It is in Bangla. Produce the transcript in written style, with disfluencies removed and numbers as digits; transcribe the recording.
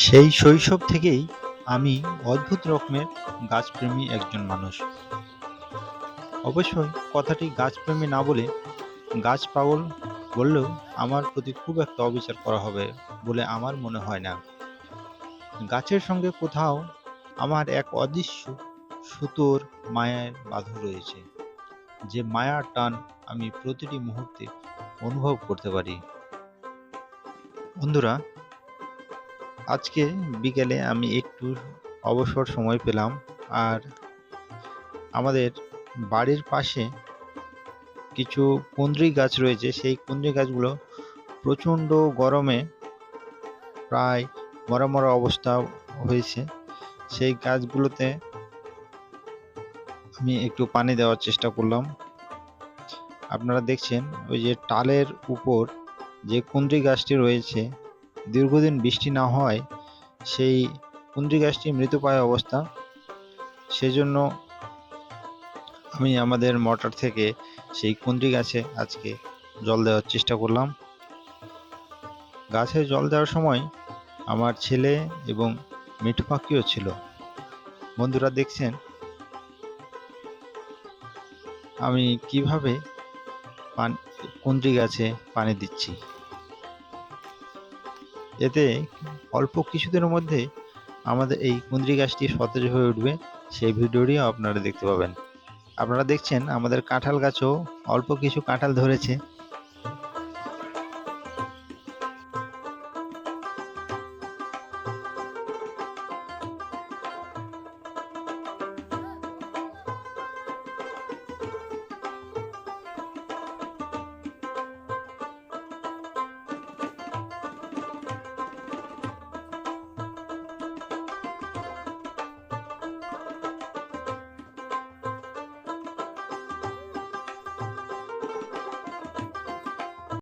সেই শৈশব থেকেই আমি অদ্ভুত রকমের গাছপ্রেমী একজন মানুষ। অবশ্যই কথাটি গাছপ্রেমী না বলে গাছ পাগল বললেও আমার প্রতি খুব একটা অবিচার করা হবে বলে আমার মনে হয় না। গাছের সঙ্গে কোথাও আমার এক অদৃশ্য সুতোর মায়ার বাঁধন রয়েছে, যে মায়ার টান আমি প্রতিটি মুহূর্তে অনুভব করতে পারি। বন্ধুরা, আজকে বিকেলে আমি একটু অবসর সময় পেলাম, আর আমাদের বাড়ির পাশে কিছু কুঁদরি গাছ রয়েছে। সেই কুঁদরি গাছগুলো প্রচণ্ড গরমে প্রায় মরা মরা অবস্থা হয়েছে। সেই গাছগুলোতে আমি একটু পানি দেওয়ার চেষ্টা করলাম। আপনারা দেখছেন ওই যে টালের উপর যে কুঁদরি গাছটি রয়েছে, দীর্ঘদিন বৃষ্টি না হওয়ায় সেই কুঁদরি গাছটি মৃতপ্রায় অবস্থা। সেজন্য আমি আমাদের মোটর থেকে সেই কুঁদরি গাছে আজকে জল দেওয়ার চেষ্টা করলাম। গাছে জল দেওয়ার সময় আমার ছেলে এবং মিঠু পাখিও ছিল। বন্ধুরা দেখছেন আমি কিভাবে কুঁদরি গাছে পানি দিচ্ছি। এতে অল্প কিছুদিনের মধ্যে আমাদের এই কুঁদরি গাছটি সতেজ হয়ে উঠবে, সেই ভিডিওটিও আপনারা দেখতে পাবেন। আপনারা দেখছেন আমাদের কাঁঠাল গাছও অল্প কিছু কাঁঠাল ধরেছে।